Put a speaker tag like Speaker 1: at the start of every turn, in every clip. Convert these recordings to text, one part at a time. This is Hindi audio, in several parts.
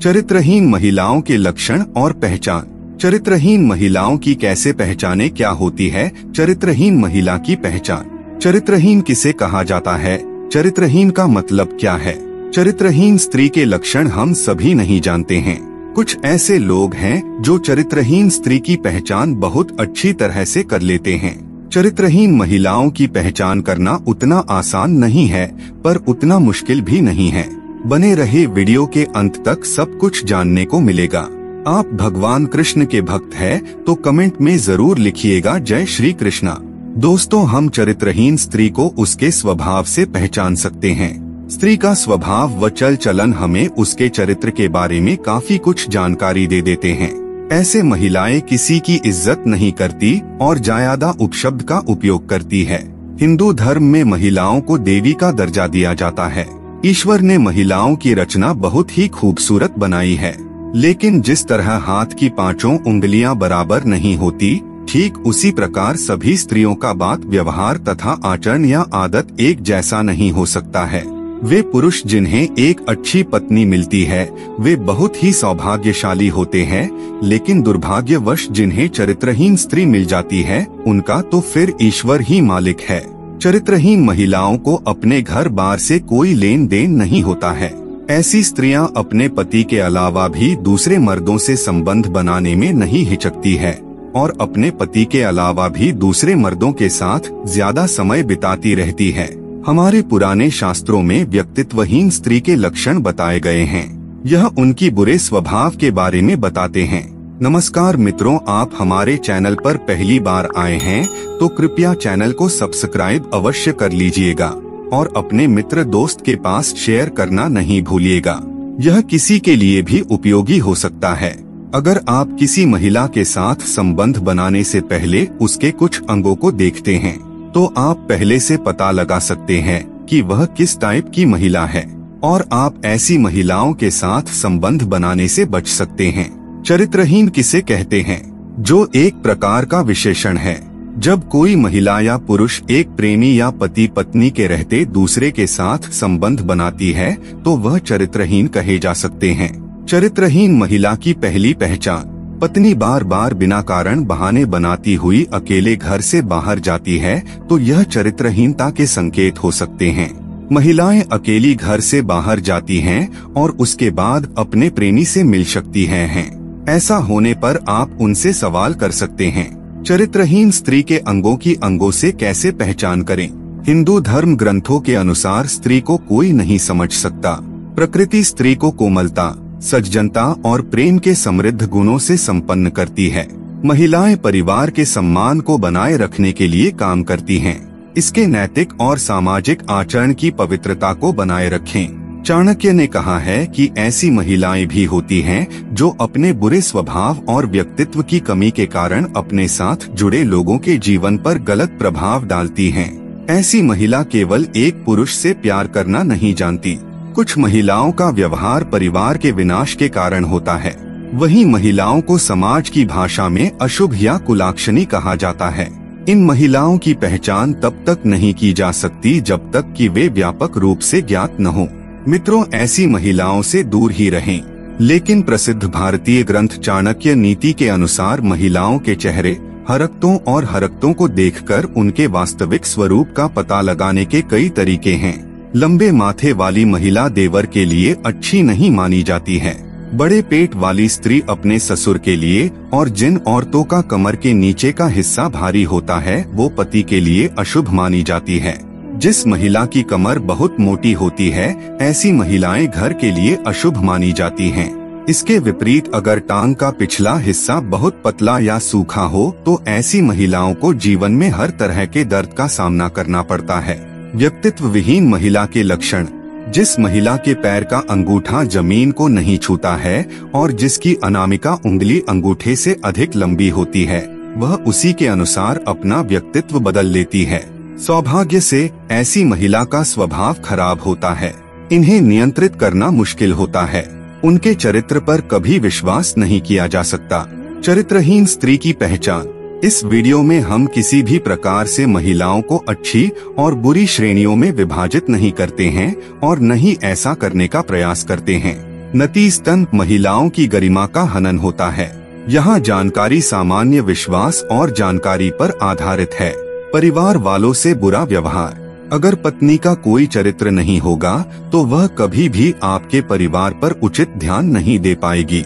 Speaker 1: चरित्रहीन महिलाओं के लक्षण और पहचान। चरित्रहीन महिलाओं की कैसे पहचाने, क्या होती है चरित्रहीन महिला की पहचान? चरित्रहीन किसे कहा जाता है? चरित्रहीन का मतलब क्या है? चरित्रहीन स्त्री के लक्षण हम सभी नहीं जानते हैं। कुछ ऐसे लोग हैं जो चरित्रहीन स्त्री की पहचान बहुत अच्छी तरह से कर लेते हैं। चरित्रहीन महिलाओं की पहचान करना उतना आसान नहीं है, पर उतना मुश्किल भी नहीं है। बने रहे वीडियो के अंत तक, सब कुछ जानने को मिलेगा। आप भगवान कृष्ण के भक्त हैं तो कमेंट में जरूर लिखिएगा जय श्री कृष्णा। दोस्तों, हम चरित्रहीन स्त्री को उसके स्वभाव से पहचान सकते हैं। स्त्री का स्वभाव व चल चलन हमें उसके चरित्र के बारे में काफी कुछ जानकारी दे देते हैं। ऐसे महिलाएं किसी की इज्जत नहीं करती और जायदा उपशब्द का उपयोग करती है। हिंदू धर्म में महिलाओं को देवी का दर्जा दिया जाता है। ईश्वर ने महिलाओं की रचना बहुत ही खूबसूरत बनाई है, लेकिन जिस तरह हाथ की पांचों उंगलियां बराबर नहीं होती, ठीक उसी प्रकार सभी स्त्रियों का बात व्यवहार तथा आचरण या आदत एक जैसा नहीं हो सकता है। वे पुरुष जिन्हें एक अच्छी पत्नी मिलती है वे बहुत ही सौभाग्यशाली होते हैं, लेकिन दुर्भाग्यवश जिन्हें चरित्रहीन स्त्री मिल जाती है उनका तो फिर ईश्वर ही मालिक है। चरित्रहीन महिलाओं को अपने घर बार से कोई लेन देन नहीं होता है। ऐसी स्त्रियां अपने पति के अलावा भी दूसरे मर्दों से संबंध बनाने में नहीं हिचकती है और अपने पति के अलावा भी दूसरे मर्दों के साथ ज्यादा समय बिताती रहती है। हमारे पुराने शास्त्रों में व्यक्तित्वहीन स्त्री के लक्षण बताए गए हैं। यह उनकी बुरे स्वभाव के बारे में बताते हैं। नमस्कार मित्रों, आप हमारे चैनल पर पहली बार आए हैं तो कृपया चैनल को सब्सक्राइब अवश्य कर लीजिएगा और अपने मित्र दोस्त के पास शेयर करना नहीं भूलिएगा। यह किसी के लिए भी उपयोगी हो सकता है। अगर आप किसी महिला के साथ संबंध बनाने से पहले उसके कुछ अंगों को देखते हैं तो आप पहले से पता लगा सकते हैं कि वह किस टाइप की महिला है और आप ऐसी महिलाओं के साथ संबंध बनाने से बच सकते हैं। चरित्रहीन किसे कहते हैं? जो एक प्रकार का विशेषण है। जब कोई महिला या पुरुष एक प्रेमी या पति पत्नी के रहते दूसरे के साथ संबंध बनाती है तो वह चरित्रहीन कहे जा सकते हैं। चरित्रहीन महिला की पहली पहचान। पत्नी बार बार बिना कारण बहाने बनाती हुई अकेले घर से बाहर जाती है तो यह चरित्रहीनता के संकेत हो सकते हैं। महिलाएं अकेली घर से बाहर जाती हैं और उसके बाद अपने प्रेमी से मिल सकती हैं। ऐसा होने पर आप उनसे सवाल कर सकते हैं। चरित्रहीन स्त्री के अंगों से कैसे पहचान करें? हिंदू धर्म ग्रंथों के अनुसार स्त्री को कोई नहीं समझ सकता। प्रकृति स्त्री को कोमलता, सज्जनता और प्रेम के समृद्ध गुणों से संपन्न करती है। महिलाएं परिवार के सम्मान को बनाए रखने के लिए काम करती हैं। इसके नैतिक और सामाजिक आचरण की पवित्रता को बनाए रखें। चाणक्य ने कहा है कि ऐसी महिलाएं भी होती हैं जो अपने बुरे स्वभाव और व्यक्तित्व की कमी के कारण अपने साथ जुड़े लोगों के जीवन पर गलत प्रभाव डालती हैं। ऐसी महिला केवल एक पुरुष से प्यार करना नहीं जानती। कुछ महिलाओं का व्यवहार परिवार के विनाश के कारण होता है। वहीं महिलाओं को समाज की भाषा में अशुभ या कुलाक्षणी कहा जाता है। इन महिलाओं की पहचान तब तक नहीं की जा सकती जब तक कि वे व्यापक रूप से ज्ञात न हो। मित्रों, ऐसी महिलाओं से दूर ही रहें। लेकिन प्रसिद्ध भारतीय ग्रंथ चाणक्य नीति के अनुसार महिलाओं के चेहरे, हरकतों को देखकर उनके वास्तविक स्वरूप का पता लगाने के कई तरीके हैं। लंबे माथे वाली महिला देवर के लिए अच्छी नहीं मानी जाती है। बड़े पेट वाली स्त्री अपने ससुर के लिए, और जिन औरतों का कमर के नीचे का हिस्सा भारी होता है वो पति के लिए अशुभ मानी जाती है। जिस महिला की कमर बहुत मोटी होती है ऐसी महिलाएं घर के लिए अशुभ मानी जाती हैं। इसके विपरीत अगर टांग का पिछला हिस्सा बहुत पतला या सूखा हो तो ऐसी महिलाओं को जीवन में हर तरह के दर्द का सामना करना पड़ता है। व्यक्तित्व विहीन महिला के लक्षण। जिस महिला के पैर का अंगूठा जमीन को नहीं छूता है और जिसकी अनामिका उंगली अंगूठे से अधिक लंबी होती है, वह उसी के अनुसार अपना व्यक्तित्व बदल लेती है। सौभाग्य से ऐसी महिला का स्वभाव खराब होता है। इन्हें नियंत्रित करना मुश्किल होता है। उनके चरित्र पर कभी विश्वास नहीं किया जा सकता। चरित्रहीन स्त्री की पहचान। इस वीडियो में हम किसी भी प्रकार से महिलाओं को अच्छी और बुरी श्रेणियों में विभाजित नहीं करते हैं और न ही ऐसा करने का प्रयास करते हैं। नतीजतन महिलाओं की गरिमा का हनन होता है। यहाँ जानकारी सामान्य विश्वास और जानकारी पर आधारित है। परिवार वालों से बुरा व्यवहार। अगर पत्नी का कोई चरित्र नहीं होगा तो वह कभी भी आपके परिवार पर उचित ध्यान नहीं दे पाएगी,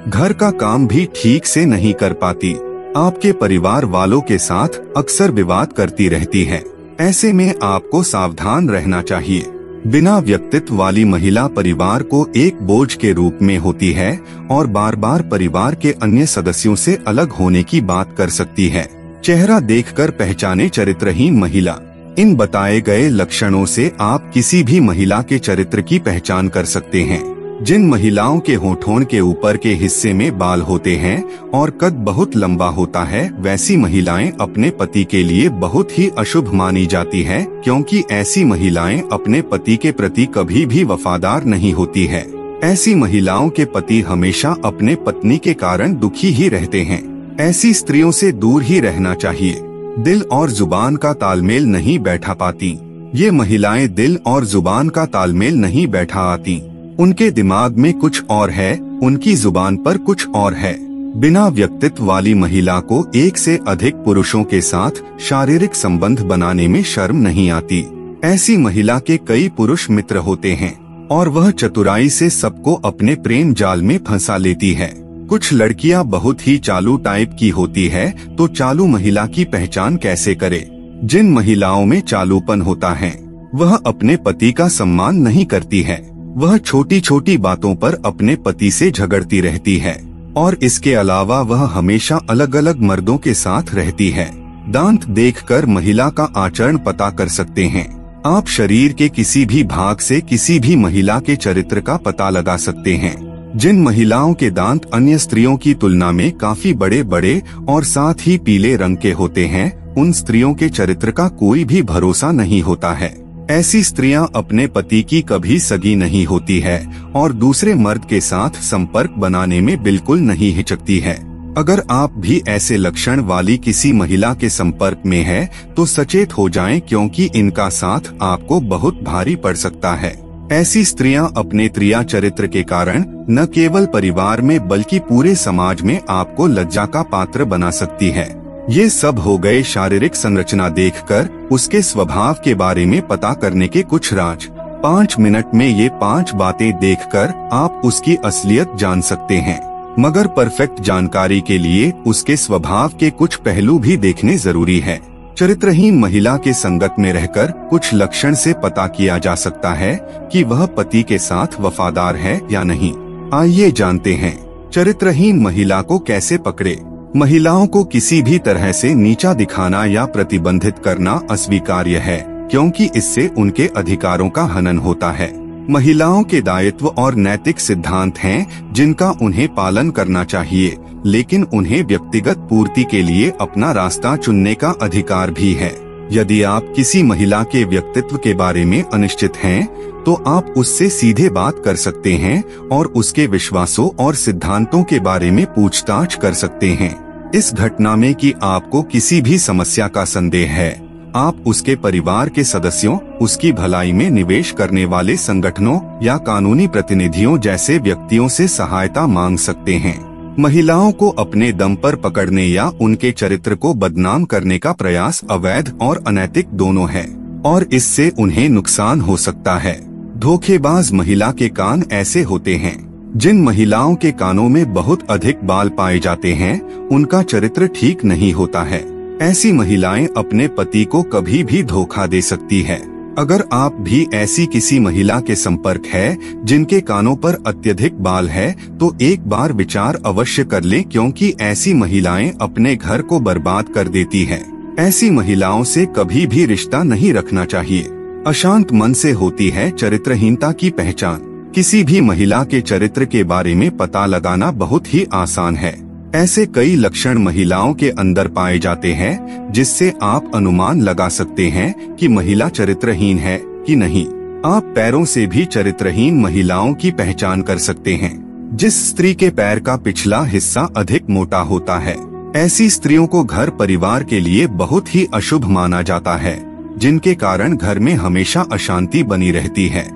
Speaker 1: घर का काम भी ठीक से नहीं कर पाती, आपके परिवार वालों के साथ अक्सर विवाद करती रहती है। ऐसे में आपको सावधान रहना चाहिए। बिना व्यक्तित्व वाली महिला परिवार को एक बोझ के रूप में होती है और बार बार परिवार के अन्य सदस्यों से अलग होने की बात कर सकती है। चेहरा देखकर पहचाने चरित्रहीन महिला। इन बताए गए लक्षणों से आप किसी भी महिला के चरित्र की पहचान कर सकते हैं। जिन महिलाओं के होठों के ऊपर के हिस्से में बाल होते हैं और कद बहुत लंबा होता है, वैसी महिलाएं अपने पति के लिए बहुत ही अशुभ मानी जाती है, क्योंकि ऐसी महिलाएं अपने पति के प्रति कभी भी वफादार नहीं होती है। ऐसी महिलाओं के पति हमेशा अपने पत्नी के कारण दुखी ही रहते हैं। ऐसी स्त्रियों से दूर ही रहना चाहिए। दिल और जुबान का तालमेल नहीं बैठा पाती। ये महिलाएं दिल और जुबान का तालमेल नहीं बैठा आती। उनके दिमाग में कुछ और है, उनकी जुबान पर कुछ और है। बिना व्यक्तित्व वाली महिला को एक से अधिक पुरुषों के साथ शारीरिक संबंध बनाने में शर्म नहीं आती। ऐसी महिला के कई पुरुष मित्र होते हैं और वह चतुराई से सबको अपने प्रेम जाल में फंसा लेती है। कुछ लड़कियां बहुत ही चालू टाइप की होती है, तो चालू महिला की पहचान कैसे करे? जिन महिलाओं में चालूपन होता है वह अपने पति का सम्मान नहीं करती है। वह छोटी छोटी बातों पर अपने पति से झगड़ती रहती है और इसके अलावा वह हमेशा अलग अलग मर्दों के साथ रहती है। दांत देखकर महिला का आचरण पता कर सकते हैं। आप शरीर के किसी भी भाग से किसी भी महिला के चरित्र का पता लगा सकते हैं। जिन महिलाओं के दांत अन्य स्त्रियों की तुलना में काफी बड़े बड़े और साथ ही पीले रंग के होते हैं, उन स्त्रियों के चरित्र का कोई भी भरोसा नहीं होता है। ऐसी स्त्रियां अपने पति की कभी सगी नहीं होती है और दूसरे मर्द के साथ संपर्क बनाने में बिल्कुल नहीं हिचकती है। अगर आप भी ऐसे लक्षण वाली किसी महिला के संपर्क में है तो सचेत हो जाएं, क्योंकि इनका साथ आपको बहुत भारी पड़ सकता है। ऐसी स्त्रियां अपने त्रिया चरित्र के कारण न केवल परिवार में बल्कि पूरे समाज में आपको लज्जा का पात्र बना सकती है। ये सब हो गए शारीरिक संरचना देखकर उसके स्वभाव के बारे में पता करने के कुछ राज। 5 मिनट में ये 5 बातें देखकर आप उसकी असलियत जान सकते हैं, मगर परफेक्ट जानकारी के लिए उसके स्वभाव के कुछ पहलू भी देखने जरूरी है। चरित्रहीन महिला के संगत में रहकर कुछ लक्षण से पता किया जा सकता है कि वह पति के साथ वफादार है या नहीं। आइए जानते हैं चरित्रहीन महिला को कैसे पकड़े। महिलाओं को किसी भी तरह से नीचा दिखाना या प्रतिबंधित करना अस्वीकार्य है, क्योंकि इससे उनके अधिकारों का हनन होता है। महिलाओं के दायित्व और नैतिक सिद्धांत हैं जिनका उन्हें पालन करना चाहिए, लेकिन उन्हें व्यक्तिगत पूर्ति के लिए अपना रास्ता चुनने का अधिकार भी है। यदि आप किसी महिला के व्यक्तित्व के बारे में अनिश्चित हैं, तो आप उससे सीधे बात कर सकते हैं और उसके विश्वासों और सिद्धांतों के बारे में पूछताछ कर सकते हैं। इस घटना में कि आपको किसी भी समस्या का संदेह है, आप उसके परिवार के सदस्यों, उसकी भलाई में निवेश करने वाले संगठनों या कानूनी प्रतिनिधियों जैसे व्यक्तियों से सहायता मांग सकते हैं। महिलाओं को अपने दम पर पकड़ने या उनके चरित्र को बदनाम करने का प्रयास अवैध और अनैतिक दोनों है और इससे उन्हें नुकसान हो सकता है। धोखेबाज महिला के कान ऐसे होते हैं। जिन महिलाओं के कानों में बहुत अधिक बाल पाए जाते हैं, उनका चरित्र ठीक नहीं होता है। ऐसी महिलाएं अपने पति को कभी भी धोखा दे सकती है। अगर आप भी ऐसी किसी महिला के संपर्क है जिनके कानों पर अत्यधिक बाल है, तो एक बार विचार अवश्य कर लें, क्योंकि ऐसी महिलाएं अपने घर को बर्बाद कर देती है। ऐसी महिलाओं से कभी भी रिश्ता नहीं रखना चाहिए। अशांत मन से होती है चरित्रहीनता की पहचान। किसी भी महिला के चरित्र के बारे में पता लगाना बहुत ही आसान है। ऐसे कई लक्षण महिलाओं के अंदर पाए जाते हैं जिससे आप अनुमान लगा सकते हैं कि महिला चरित्रहीन है कि नहीं। आप पैरों से भी चरित्रहीन महिलाओं की पहचान कर सकते हैं। जिस स्त्री के पैर का पिछला हिस्सा अधिक मोटा होता है, ऐसी स्त्रियों को घर परिवार के लिए बहुत ही अशुभ माना जाता है, जिनके कारण घर में हमेशा अशांति बनी रहती है।